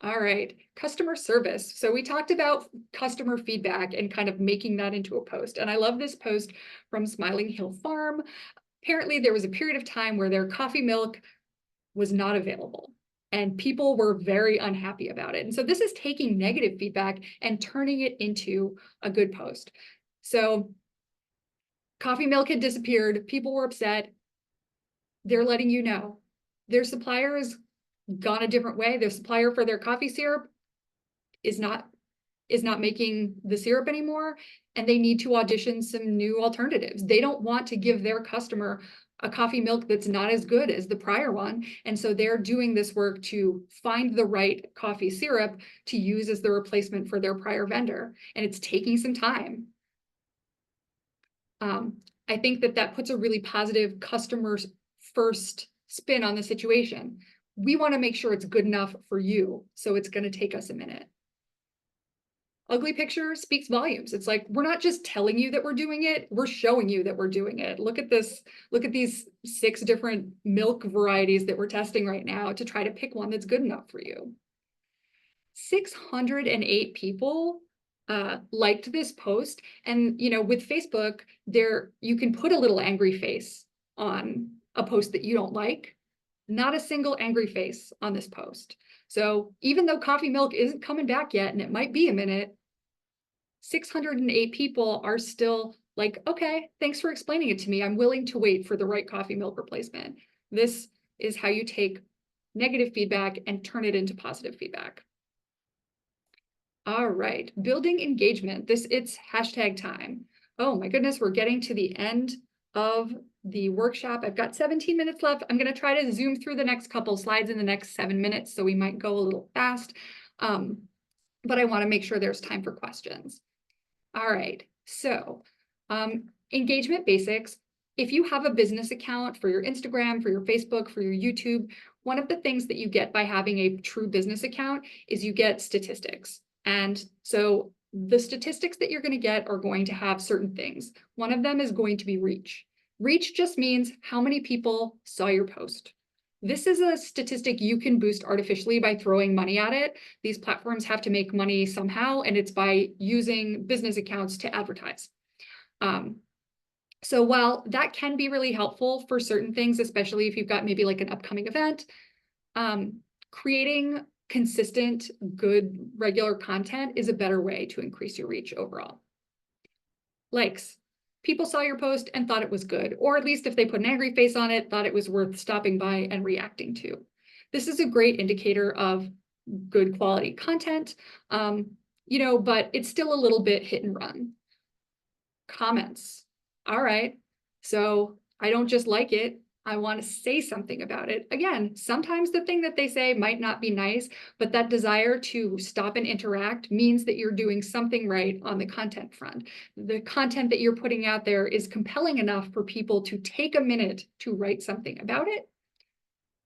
All right, customer service. So we talked about customer feedback and kind of making that into a post. And I love this post from Smiling Hill Farm. Apparently there was a period of time where their coffee milk was not available and people were very unhappy about it. And so this is taking negative feedback and turning it into a good post. So coffee milk had disappeared. People were upset. They're letting you know their supplier is gone a different way. Their supplier for their coffee syrup is not making the syrup anymore, and they need to audition some new alternatives. They don't want to give their customer a coffee milk that's not as good as the prior one. And so they're doing this work to find the right coffee syrup to use as the replacement for their prior vendor. And it's taking some time. I think that puts a really positive customer's first spin on the situation. We want to make sure it's good enough for you, so it's going to take us a minute. Ugly picture speaks volumes. It's like, we're not just telling you that we're doing it, we're showing you that we're doing it. Look at this, look at these 6 different milk varieties that we're testing right now to try to pick one that's good enough for you. 608 people liked this post. And, you know, with Facebook, you can put a little angry face on a post that you don't like. Not a single angry face on this post. So even though coffee milk isn't coming back yet, and it might be a minute, 608 people are still like, okay, thanks for explaining it to me. I'm willing to wait for the right coffee milk replacement. This is how you take negative feedback and turn it into positive feedback. All right, building engagement. It's hashtag time. Oh my goodness, we're getting to the end of the workshop. I've got 17 minutes left. I'm going to try to zoom through the next couple slides in the next 7 minutes, so we might go a little fast, but I want to make sure there's time for questions. All right, so engagement basics. If you have a business account for your Instagram, for your Facebook, for your YouTube, one of the things that you get by having a true business account is you get statistics. And so the statistics that you're going to get are going to have certain things. One of them is going to be reach. Reach just means how many people saw your post. This is a statistic you can boost artificially by throwing money at it. These platforms have to make money somehow, and it's by using business accounts to advertise. So while that can be really helpful for certain things, especially if you've got maybe like an upcoming event, creating consistent, good, regular content is a better way to increase your reach overall. Likes. People saw your post and thought it was good, or at least if they put an angry face on it, thought it was worth stopping by and reacting to. This is a great indicator of good quality content, you know, but it's still a little bit hit and run. Comments. all right, so I don't just like it, I want to say something about it. Again, sometimes the thing that they say might not be nice, but that desire to stop and interact means that you're doing something right on the content front. The content that you're putting out there is compelling enough for people to take a minute to write something about it.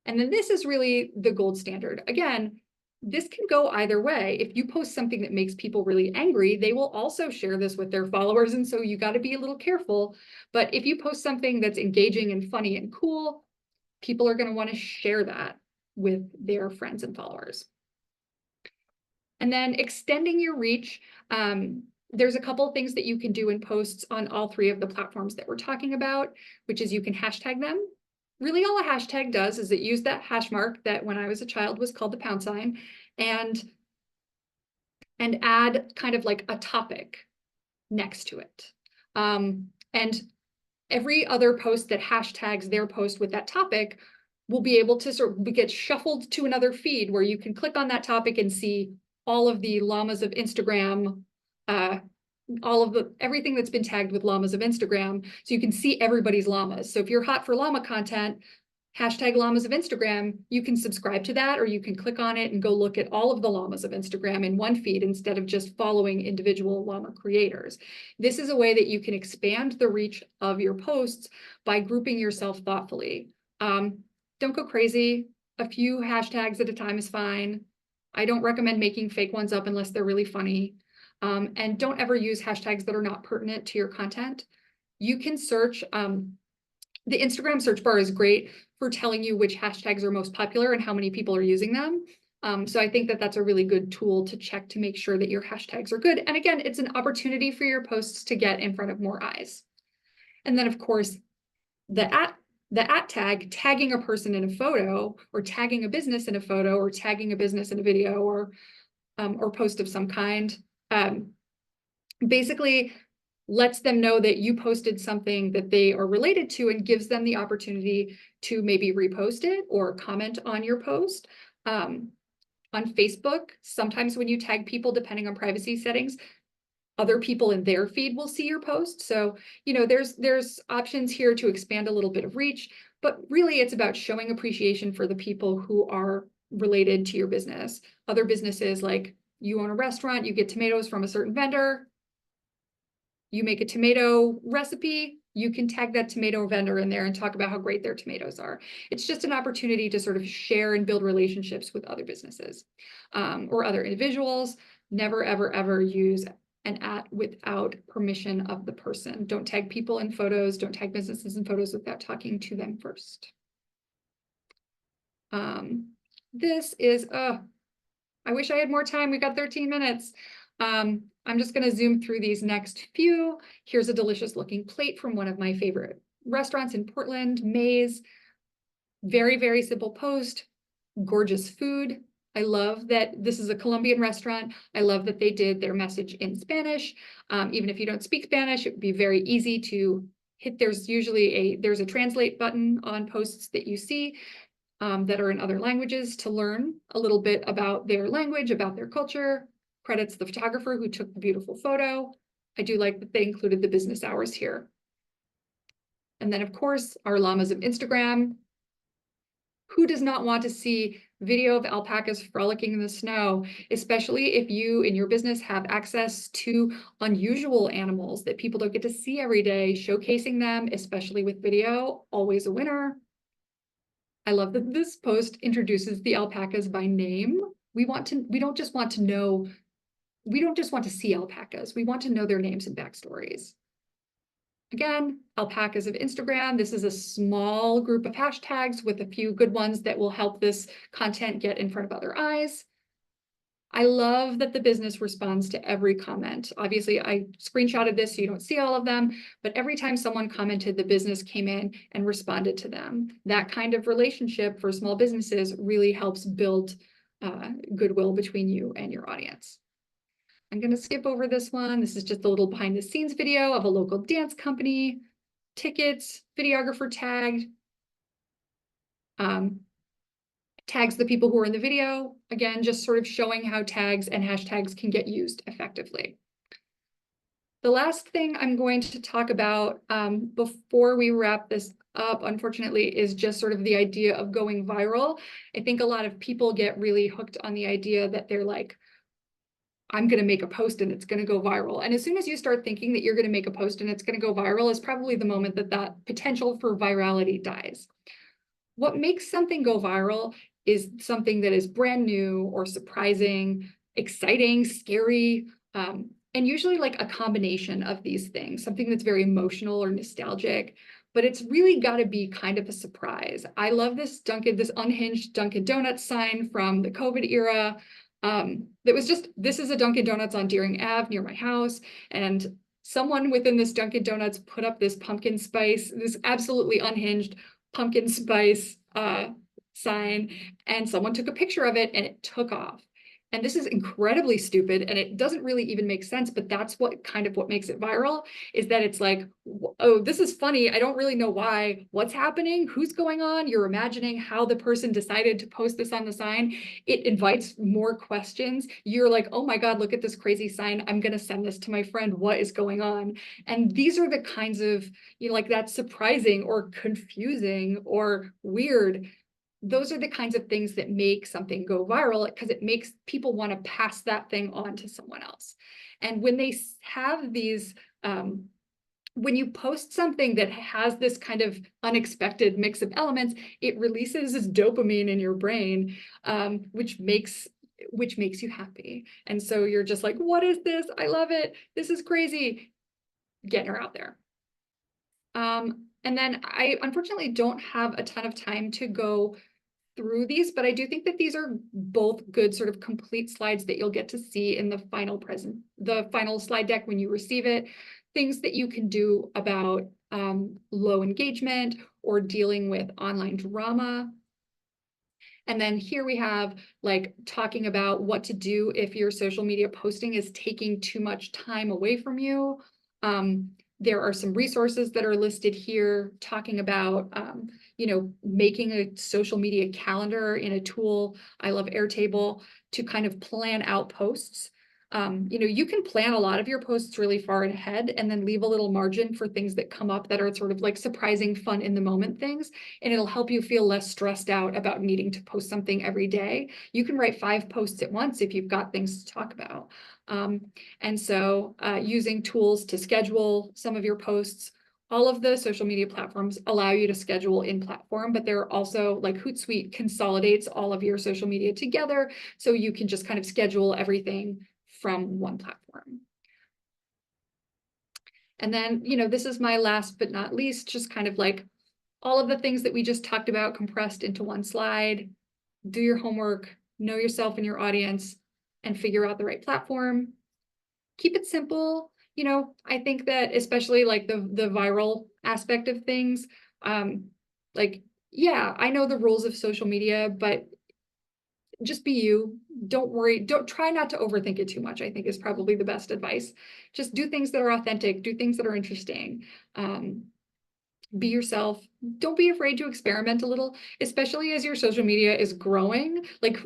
And then this is really the gold standard. Again, this can go either way. If you post something that makes people really angry, they will also share this with their followers. And so you got to be a little careful. But if you post something that's engaging and funny and cool, people are going to want to share that with their friends and followers. And then extending your reach. There's a couple of things that you can do in posts on all three of the platforms that we're talking about, which is you can hashtag them. Really all a hashtag does is it use that hash mark that when I was a child was called the pound sign, and add kind of like a topic next to it. And every other post that hashtags their post with that topic will be able to sort of get shuffled to another feed where you can click on that topic and see all of the llamas of Instagram, everything that's been tagged with llamas of Instagram. So you can see everybody's llamas. So if you're hot for llama content, hashtag llamas of Instagram, you can subscribe to that, or you can click on it and go look at all of the llamas of Instagram in one feed instead of just following individual llama creators. This is a way that you can expand the reach of your posts by grouping yourself thoughtfully. Don't go crazy. A few hashtags at a time is fine. I don't recommend making fake ones up unless they're really funny. And don't ever use hashtags that are not pertinent to your content. You can search, the Instagram search bar is great for telling you which hashtags are most popular and how many people are using them. So I think that that's a really good tool to check to make sure that your hashtags are good. And again, it's an opportunity for your posts to get in front of more eyes. And then of course, the at tag, tagging a person in a photo, or tagging a business in a photo, or tagging a business in a video, or post of some kind, basically lets them know that you posted something that they are related to and gives them the opportunity to maybe repost it or comment on your post. On Facebook, sometimes when you tag people, depending on privacy settings, other people in their feed will see your post. So, there's options here to expand a little bit of reach, but really it's about showing appreciation for the people who are related to your business. Other businesses, like you own a restaurant, you get tomatoes from a certain vendor, you make a tomato recipe, you can tag that tomato vendor in there and talk about how great their tomatoes are. It's just an opportunity to sort of share and build relationships with other businesses or other individuals. Never, ever, ever use an @ without permission of the person. Don't tag people in photos, don't tag businesses in photos without talking to them first. This is, I wish I had more time. We got 13 minutes. I'm just going to zoom through these next few. Here's a delicious looking plate from one of my favorite restaurants in Portland, Maze. Very, very simple post, gorgeous food. I love that this is a Colombian restaurant. I love that they did their message in Spanish. Even if you don't speak Spanish, it would be very easy to hit. There's a translate button on posts that you see that are in other languages to learn a little bit about their language, about their culture. Credits the photographer who took the beautiful photo. I do like that they included the business hours here. And then of course, our llamas of Instagram. Who does not want to see video of alpacas frolicking in the snow, especially if you in your business have access to unusual animals that people don't get to see every day? Showcasing them, especially with video, always a winner. I love that this post introduces the alpacas by name. We don't just want to see alpacas. We want to know their names and backstories. Again, alpacas of Instagram. This is a small group of hashtags with a few good ones that will help this content get in front of other eyes. I love that the business responds to every comment. Obviously, I screenshotted this so you don't see all of them, but every time someone commented, the business came in and responded to them. That kind of relationship for small businesses really helps build goodwill between you and your audience. I'm going to skip over this one. This is just a little behind the scenes video of a local dance company, tickets, videographer tagged, tags the people who are in the video. Again, just sort of showing how tags and hashtags can get used effectively. The last thing I'm going to talk about before we wrap this up, unfortunately, is just sort of the idea of going viral. I think a lot of people get really hooked on the idea that they're like, I'm going to make a post and it's going to go viral. And as soon as you start thinking that you're going to make a post and it's going to go viral is probably the moment that that potential for virality dies. What makes something go viral is something that is brand new or surprising, exciting, scary, and usually like a combination of these things, something that's very emotional or nostalgic, but it's really got to be kind of a surprise. I love this unhinged Dunkin' Donuts sign from the COVID era. That was just, this is a Dunkin' Donuts on Deering Ave near my house. And someone within this Dunkin' Donuts put up this pumpkin spice, this absolutely unhinged pumpkin spice sign, and someone took a picture of it and it took off. And this is incredibly stupid and it doesn't really even make sense, but that's what makes it viral, is that it's like, oh, this is funny. I don't really know why, what's happening, who's going on. You're imagining how the person decided to post this on the sign. It invites more questions. You're like, oh my God, look at this crazy sign. I'm going to send this to my friend. What is going on? And these are the kinds of, like that's surprising or confusing or weird. Those are the kinds of things that make something go viral, because it makes people want to pass that thing on to someone else. And when they have these, when you post something that has this kind of unexpected mix of elements, it releases this dopamine in your brain, which makes you happy. And so you're just like, what is this? I love it. This is crazy. Getting her out there. And then I unfortunately don't have a ton of time to go through these, but I do think that these are both good sort of complete slides that you'll get to see in the final slide deck when you receive it. Things that you can do about low engagement or dealing with online drama. And then here we have like talking about what to do if your social media posting is taking too much time away from you. There are some resources that are listed here talking about, making a social media calendar in a tool. I love Airtable to kind of plan out posts. You can plan a lot of your posts really far ahead and then leave a little margin for things that come up that are sort of like surprising, fun in the moment things. And it'll help you feel less stressed out about needing to post something every day. You can write 5 posts at once if you've got things to talk about. And so using tools to schedule some of your posts. All of the social media platforms allow you to schedule in platform, but there are also like Hootsuite consolidates all of your social media together. So you can just kind of schedule everything from one platform. And then, this is my last but not least, just kind of like all of the things that we just talked about compressed into one slide. Do your homework, know yourself and your audience, and figure out the right platform. Keep it simple. I think that especially like the viral aspect of things, yeah, I know the rules of social media, but just be you. Don't worry. Don't try not to overthink it too much, I think is probably the best advice. Just do things that are authentic, do things that are interesting. Be yourself. Don't be afraid to experiment a little, especially as your social media is growing. Like,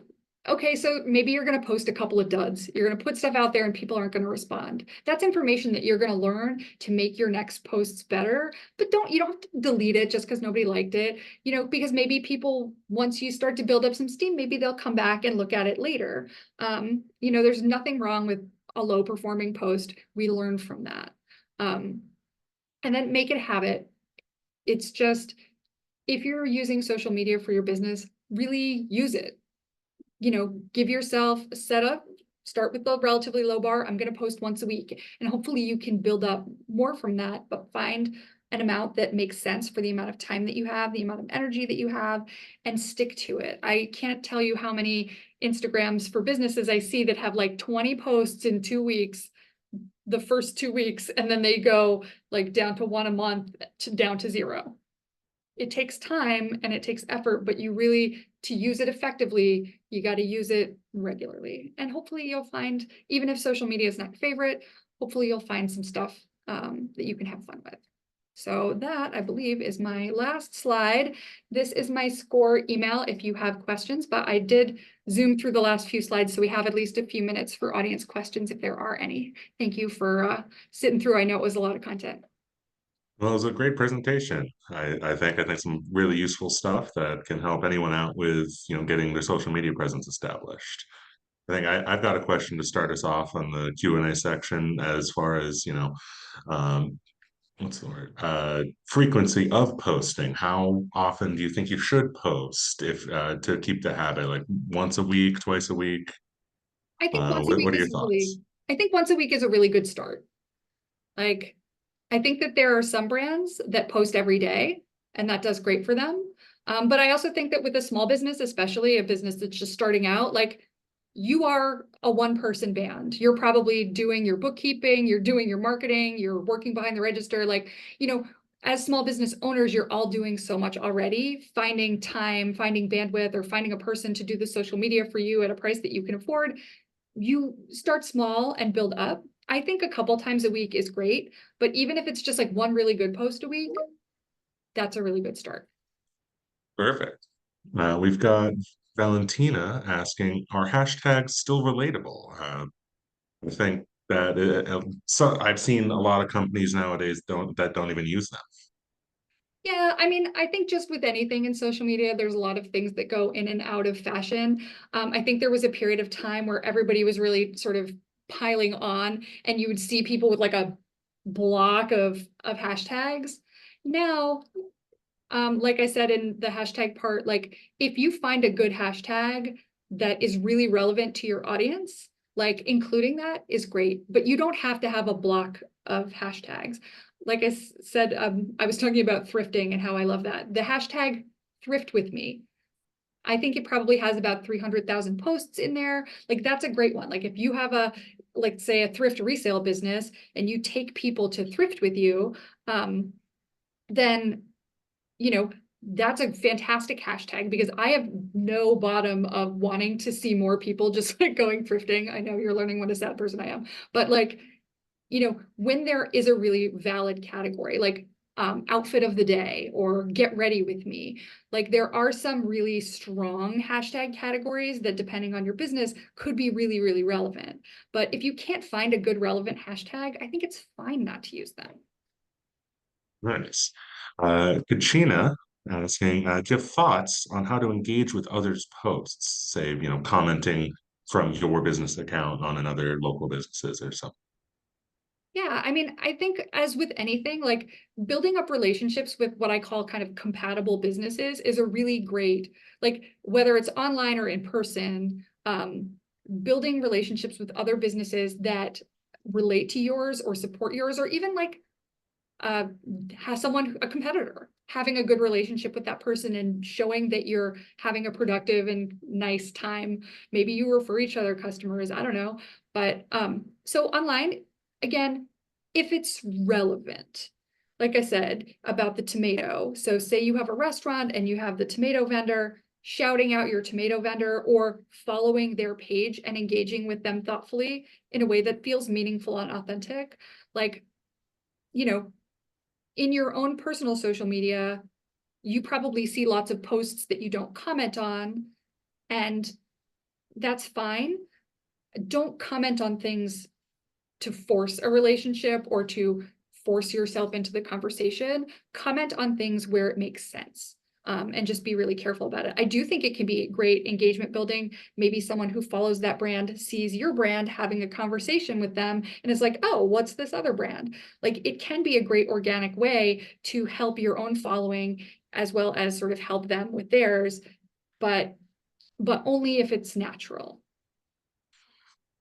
okay, so maybe you're going to post a couple of duds. You're going to put stuff out there and people aren't going to respond. That's information that you're going to learn to make your next posts better, but you don't have to delete it just because nobody liked it, because maybe people, once you start to build up some steam, maybe they'll come back and look at it later. There's nothing wrong with a low performing post. We learn from that. And then make it a habit. It's just, if you're using social media for your business, really use it. Give yourself a setup, start with the relatively low bar. I'm going to post once a week, and hopefully you can build up more from that, but find an amount that makes sense for the amount of time that you have, the amount of energy that you have, and stick to it. I can't tell you how many Instagrams for businesses I see that have like 20 posts in 2 weeks, the first 2 weeks, and then they go like down to 1 a month down to 0. It takes time and it takes effort, but to use it effectively, you got to use it regularly. And hopefully you'll find, even if social media is not your favorite, hopefully you'll find some stuff that you can have fun with. So that, I believe, is my last slide. This is my SCORE email if you have questions, but I did zoom through the last few slides, so we have at least a few minutes for audience questions if there are any. Thank you for sitting through. I know it was a lot of content. Well, it was a great presentation. I think some really useful stuff that can help anyone out with, getting their social media presence established. I've got a question to start us off on the Q&A section as far as, um, what's the word? Frequency of posting. How often do you think you should post if to keep the habit? Like once a week, twice a week? I think once a week What are your is really, thoughts? I think once a week is a really good start. Like, I think that there are some brands that post every day, and that does great for them. But I also think that with a small business, especially a business that's just starting out, like you are a one-person band. You're probably doing your bookkeeping, you're doing your marketing, you're working behind the register. Like, as small business owners, you're all doing so much already. Finding time, finding bandwidth, or finding a person to do the social media for you at a price that you can afford, you start small and build up. I think a couple times a week is great, but even if it's just like one really good post a week, that's a really good start. Perfect. We've got Valentina asking, are hashtags still relatable? I think that so I've seen a lot of companies nowadays don't even use them. Yeah, I mean, I think just with anything in social media, there's a lot of things that go in and out of fashion. I think there was a period of time where everybody was really sort of piling on, and you would see people with like a block of hashtags. Now, like I said in the hashtag part, like if you find a good hashtag that is really relevant to your audience, like including that is great, but you don't have to have a block of hashtags. Like I said, I was talking about thrifting and how I love that. The hashtag thrift with me, I think it probably has about 300,000 posts in there. Like that's a great one. Like if you have like say a thrift resale business and you take people to thrift with you, then that's a fantastic hashtag because I have no bottom of wanting to see more people just like going thrifting. I know you're learning what a sad person I am, but like, when there is a really valid category, like outfit of the day or get ready with me, like there are some really strong hashtag categories that depending on your business could be really, really relevant. But if you can't find a good relevant hashtag, I think it's fine not to use them. Nice. Kachina asking, do you have thoughts on how to engage with others' posts? Say, commenting from your business account on another local businesses or something. Yeah, I mean, I think as with anything, like building up relationships with what I call kind of compatible businesses is a really great, like whether it's online or in person, building relationships with other businesses that relate to yours or support yours, or even like has a competitor, having a good relationship with that person and showing that you're having a productive and nice time. Maybe you refer each other customers, I don't know. But so online, again, if it's relevant, like I said about the tomato. So say you have a restaurant and you have the tomato vendor, shouting out your tomato vendor or following their page and engaging with them thoughtfully in a way that feels meaningful and authentic. Like, you know, in your own personal social media, you probably see lots of posts that you don't comment on, and that's fine. Don't comment on things to force a relationship or to force yourself into the conversation. Comment on things where it makes sense. And just be really careful about it. I do think it can be great engagement building. Maybe someone who follows that brand sees your brand having a conversation with them and is like, oh, what's this other brand? Like it can be a great organic way to help your own following as well as sort of help them with theirs, but only if it's natural.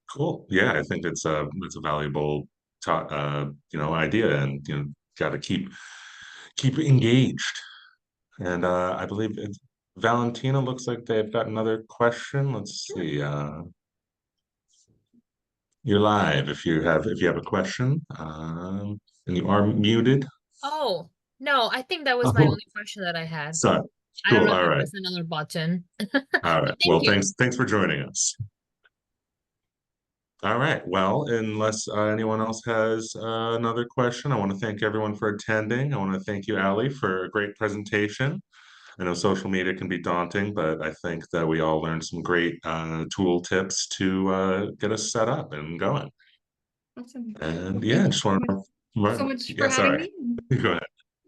Cool. Yeah, I think it's a valuable idea, and got to keep engaged. And I believe Valentina looks like they've got another question. Let's see. You're live if you have a question. And you are muted. Oh, no, I think that was my Oh, only question that I had. sorry. I don't Cool. know if All I right. pressed another button. All But right. thank Well, you. thanks for joining us. All right, well, unless anyone else has another question, I want to thank everyone for attending. I want to thank you, Ali, for a great presentation. I know social media can be daunting, but I think that we all learned some great tool tips to get us set up and going. Awesome. And Well, yeah, thank I you just want so to, much for yeah, having sorry. me. Go ahead.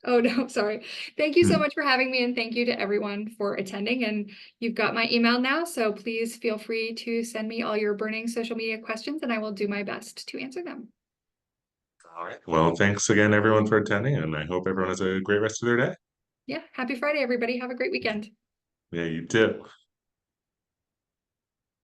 Oh, no, sorry. Thank you so Hmm. much for having me, and thank you to everyone for attending. And you've got my email now, so please feel free to send me all your burning social media questions, and I will do my best to answer them. All right. Well, thanks again, everyone, for attending, and I hope everyone has a great rest of their day. Yeah, happy Friday, everybody. Have a great weekend. Yeah, you too.